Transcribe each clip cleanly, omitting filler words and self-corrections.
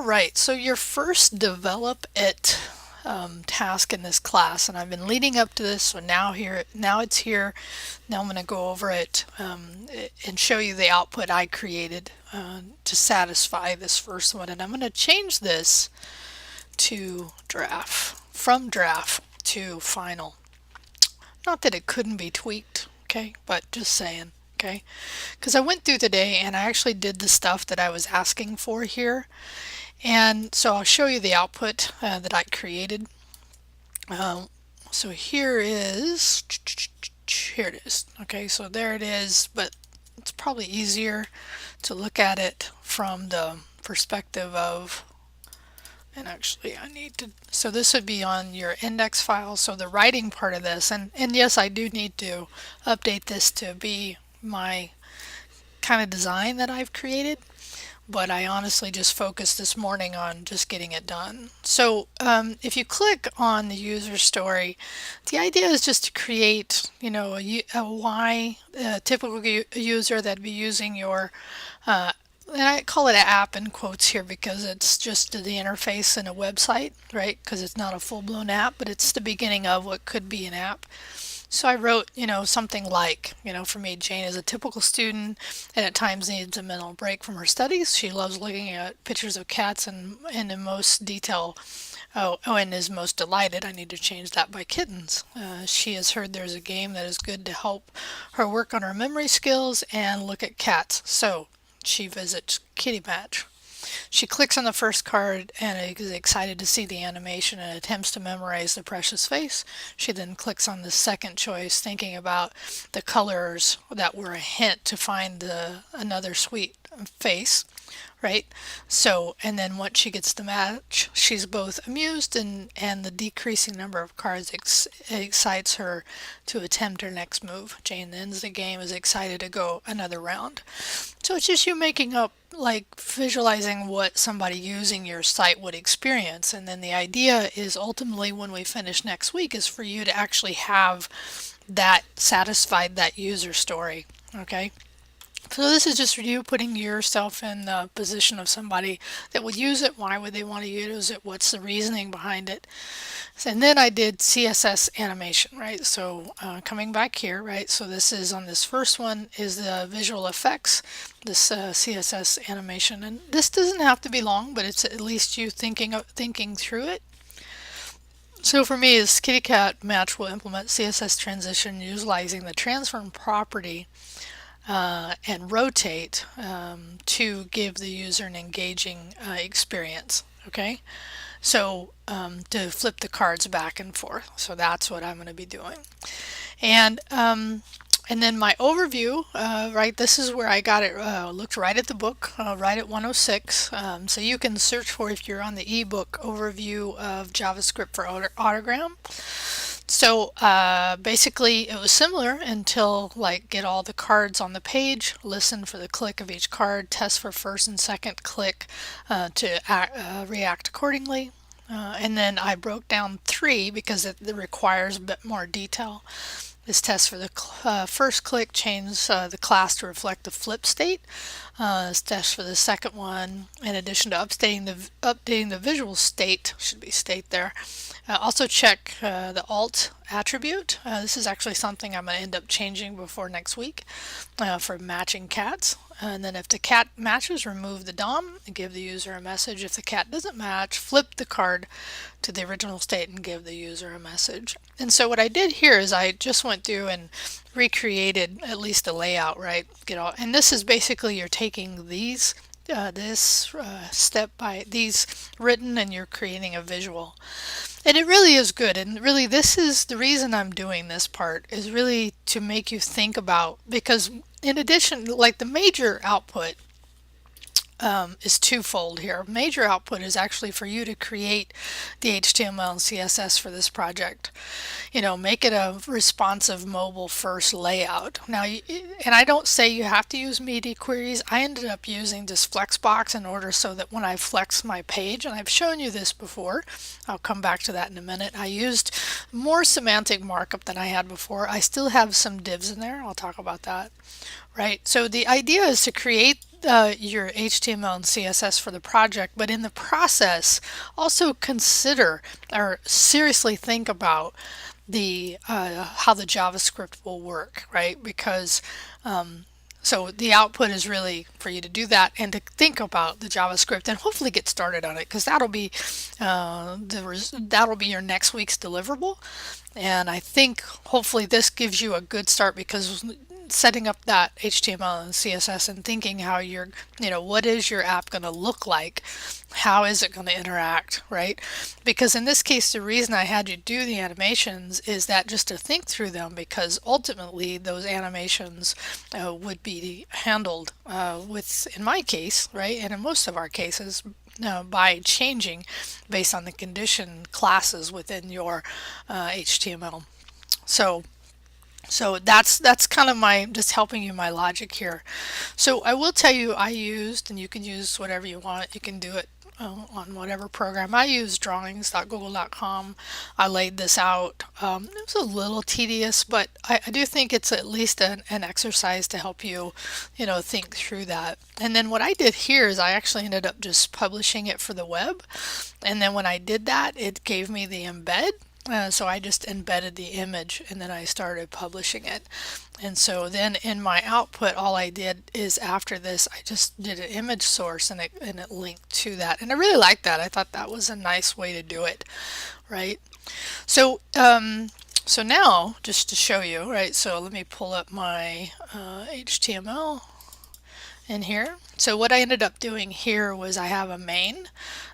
All right, so your first develop it task in this class, and I've been leading up to this, so now it's here. Now I'm going to go over it and show you the output I created to satisfy this first one, and I'm going to change this to draft, from draft to final. Not that it couldn't be tweaked, okay, but just saying. Okay, because I went through today and I actually did the stuff that I was asking for here. And so I'll show you the output that I created. So here it is. Okay, so there it is, but it's probably easier to look at it from the perspective of, and actually I need to, so this would be on your index file, so the writing part of this, and yes, I do need to update this to be my kind of design that I've created, but I honestly just focused this morning on just getting it done. So if you click on the user story, the idea is just to create, you know, a typical user that'd be using your, and I call it an app in quotes here because it's just the interface in a website, right? Because it's not a full-blown app, but it's the beginning of what could be an app. So I wrote, you know, something like, you know, for me, Jane is a typical student and at times needs a mental break from her studies. She loves looking at pictures of cats and in most detail. And is most delighted. I need to change that by kittens. She has heard there's a game that is good to help her work on her memory skills and look at cats. So she visits Kitty Match. She clicks on the first card and is excited to see the animation and attempts to memorize the precious face. She then clicks on the second choice, thinking about the colors that were a hint to find another sweet face, right? So, and then once she gets the match, she's both amused and the decreasing number of cards excites her to attempt her next move. Jane ends the game, is excited to go another round. So it's just you making up, like visualizing what somebody using your site would experience. And then the idea is ultimately when we finish next week is for you to actually have that satisfied that user story. Okay. So this is just you putting yourself in the position of somebody that would use it. Why would they want to use it? What's the reasoning behind it? And then I did CSS animation, right? So coming back here, right? So this is on this first one is the visual effects, this CSS animation. And this doesn't have to be long, but it's at least you thinking through it. So for me, this kitty cat match will implement CSS transition utilizing the transform property and rotate to give the user an engaging experience. Okay, so to flip the cards back and forth. So that's what I'm going to be doing. And then my overview, right, this is where I got it, looked right at the book, right at 106. So you can search for, if you're on the ebook, overview of JavaScript for Autogram. So basically it was similar until like get all the cards on the page, listen for the click of each card, test for first and second click to react accordingly. And then I broke down 3 because it requires a bit more detail. This test for the first click, change the class to reflect the flip state. This test for the second one, in addition to updating the visual state, should be state there. Also check the alt attribute. This is actually something I'm going to end up changing before next week for matching cats. And then if the cat matches, remove the DOM and give the user a message. If the cat doesn't match, flip the card to the original state and give the user a message. And so what I did here is I just went through and recreated at least the layout, right? And this is basically you're taking these step by these written and you're creating a visual. And it really is good. And really this is the reason I'm doing this part, is really to make you think about, because in addition, like the major output is twofold here. Major output is actually for you to create the HTML and CSS for this project. You know, make it a responsive mobile first layout. Now, and I don't say you have to use media queries. I ended up using this Flexbox in order so that when I flex my page, and I've shown you this before, I'll come back to that in a minute. I used more semantic markup than I had before. I still have some divs in there. I'll talk about that. Right. So the idea is to create your HTML and CSS for the project, but in the process, also consider or seriously think about the how the JavaScript will work, right? Because so the output is really for you to do that and to think about the JavaScript and hopefully get started on it, because that'll be that'll be your next week's deliverable. And I think hopefully this gives you a good start, because setting up that HTML and CSS and thinking how you're, what is your app going to look like? How is it going to interact, right? Because in this case, the reason I had you do the animations is that just to think through them, because ultimately those animations would be handled with, in my case, right, and in most of our cases, by changing based on the condition classes within your HTML. So that's kind of my, just helping you my logic here. So I will tell you, I used, and you can use whatever you want. You can do it on whatever program. I used drawings.google.com. I laid this out. It was a little tedious, but I do think it's at least an exercise to help you, think through that. And then what I did here is I actually ended up just publishing it for the web. And then when I did that, it gave me the embed. So I just embedded the image and then I started publishing it. And so then in my output, all I did is after this, I just did an image source and it linked to that. And I really liked that. I thought that was a nice way to do it, right? So so now just to show you, right? So let me pull up my HTML in here. So what I ended up doing here was I have a main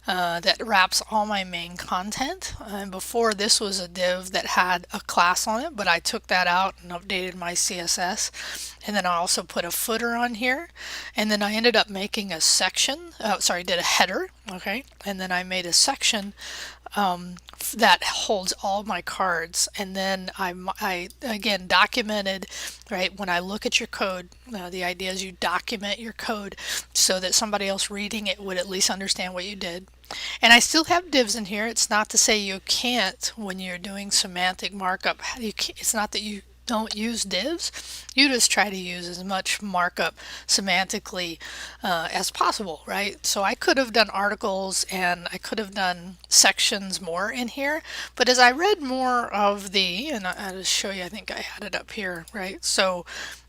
that wraps all my main content. And before, this was a div that had a class on it, but I took that out and updated my CSS. And then I also put a footer on here. And then I ended up making a section, did a header, okay? And then I made a section that holds all my cards. And then I again documented, right, when I look at your code, the idea is you document your code so that somebody else reading it would at least understand what you did. And I still have divs in here. It's not to say you can't when you're doing semantic markup. It's not that you don't use divs. You just try to use as much markup semantically as possible, right? So I could have done articles and I could have done sections more in here, but as I read more of and I'll just show you, I think I had it up here, right? So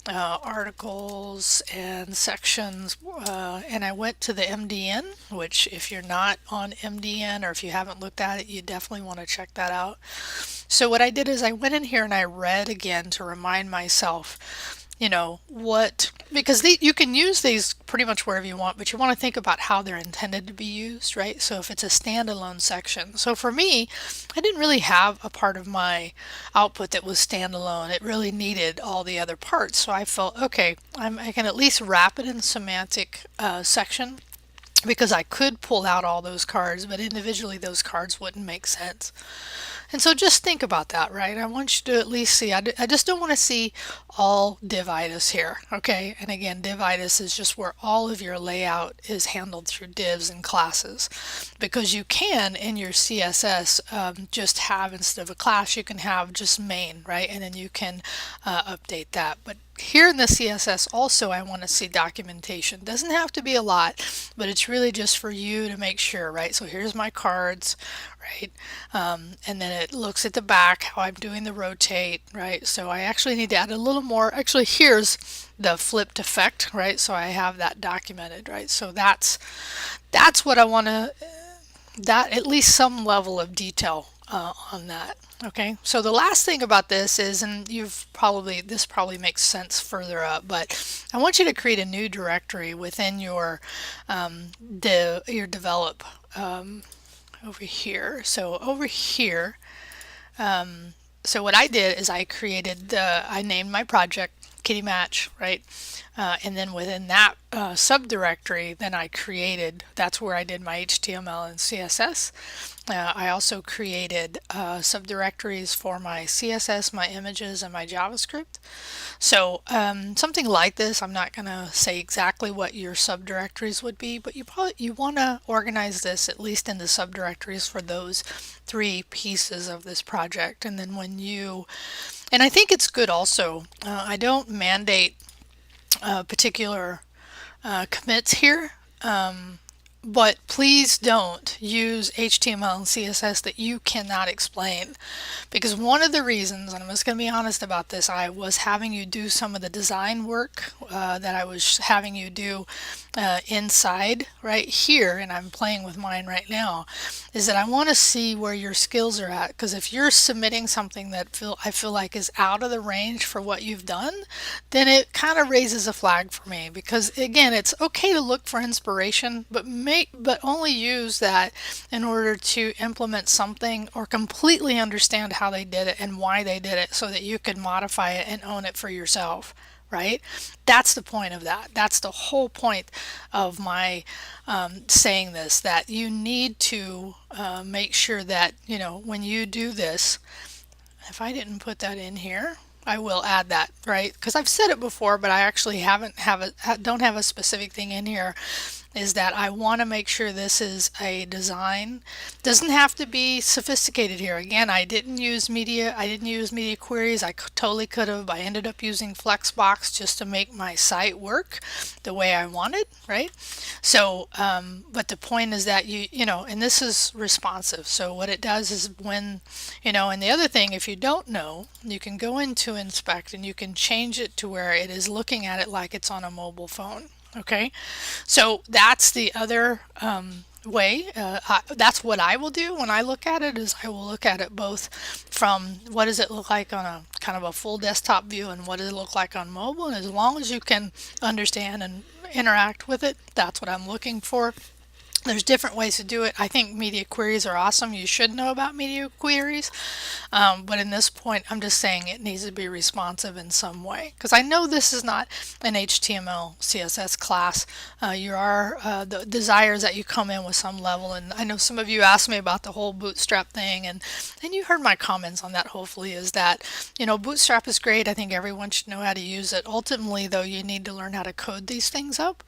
articles and sections, and I went to the MDN, which if you're not on MDN or if you haven't looked at it, you definitely want to check that out. So what I did is I went in here and I read again to remind myself, because you can use these pretty much wherever you want, but you want to think about how they're intended to be used, right? So if it's a standalone section. So for me, I didn't really have a part of my output that was standalone. It really needed all the other parts. So I felt, okay, I can at least wrap it in semantic section, because I could pull out all those cards, but individually those cards wouldn't make sense. And so just think about that, right? I want you to at least see, I just don't want to see all divitis here, okay? And again, divitis is just where all of your layout is handled through divs and classes, because you can in your CSS just have, instead of a class, you can have just main, right? And then you can update that. But here in the CSS also, I want to see documentation. Doesn't have to be a lot, but it's really just for you to make sure, right? So here's my cards, right? And then it looks at the back, how I'm doing the rotate, right? So I actually need to add a little more. Actually, here's the flipped effect, right? So I have that documented, right? So that's what I want to, that at least some level of detail on that. Okay, so the last thing about this is, and this probably makes sense further up, but I want you to create a new directory within your develop over here. So over here, so what I did is I named my project Kitty Match, right? And then within that subdirectory, then that's where I did my HTML and CSS. I also created subdirectories for my CSS, my images, and my JavaScript. So something like this, I'm not going to say exactly what your subdirectories would be, but you want to organize this at least in the subdirectories for those 3 pieces of this project. And then and I think it's good also, I don't mandate particular commits here. But please don't use HTML and CSS that you cannot explain. Because one of the reasons, and I'm just going to be honest about this, I was having you do some of the design work that I was having you do inside right here, and I'm playing with mine right now, is that I want to see where your skills are at. Because if you're submitting something that I feel like is out of the range for what you've done, then it kind of raises a flag for me. Because again, it's okay to look for inspiration, but only use that in order to implement something or completely understand how they did it and why they did it so that you can modify it and own it for yourself, right? That's the point of that. That's the whole point of my saying this, that you need to make sure that, when you do this, if I didn't put that in here, I will add that, right? Because I've said it before, but I actually don't have a specific thing in here, is that I want to make sure this is a design. Doesn't have to be sophisticated here. Again, I didn't use media queries. I totally could have. I ended up using Flexbox just to make my site work the way I wanted, right? So, but the point is that and this is responsive. So what it does is when, and the other thing, if you don't know, you can go into inspect and you can change it to where it is looking at it like it's on a mobile phone. Okay, so that's the other way. That's what I will do when I look at it, is I will look at it both from what does it look like on a kind of a full desktop view and what does it look like on mobile. And as long as you can understand and interact with it, that's what I'm looking for. There's different ways to do it. I think media queries are awesome. You should know about media queries. But in this point, I'm just saying it needs to be responsive in some way. Because I know this is not an HTML, CSS class. The desire is that you come in with some level. And I know some of you asked me about the whole Bootstrap thing. And you heard my comments on that, hopefully, is that, Bootstrap is great. I think everyone should know how to use it. Ultimately, though, you need to learn how to code these things up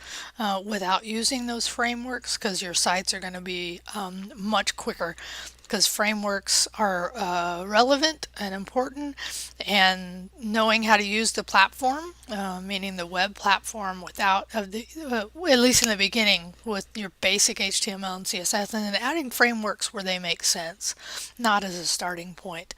without using those frameworks, because your sites are going to be much quicker, because frameworks are relevant and important, and knowing how to use the platform, meaning the web platform, at least in the beginning, with your basic HTML and CSS, and then adding frameworks where they make sense, not as a starting point.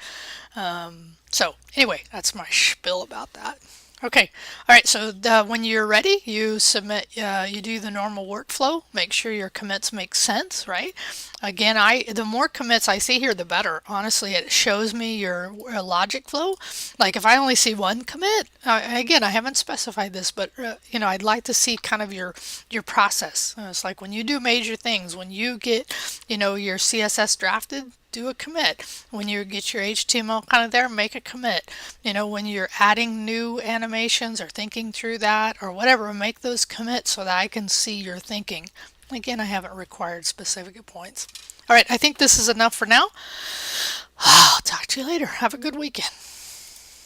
So anyway, that's my spiel about that. Okay, all right, so when you're ready, you submit, you do the normal workflow, make sure your commits make sense, right? Again, the more commits I see here, the better. Honestly, it shows me your logic flow. Like if I only see one commit, again, I haven't specified this, but I'd like to see kind of your process. It's like when you do major things, when you get, your CSS drafted, do a commit. When you get your HTML kind of there, make a commit. When you're adding new animations or thinking through that or whatever, make those commits so that I can see your thinking. Again, I haven't required specific points. All right, I think this is enough for now. I'll talk to you later. Have a good weekend.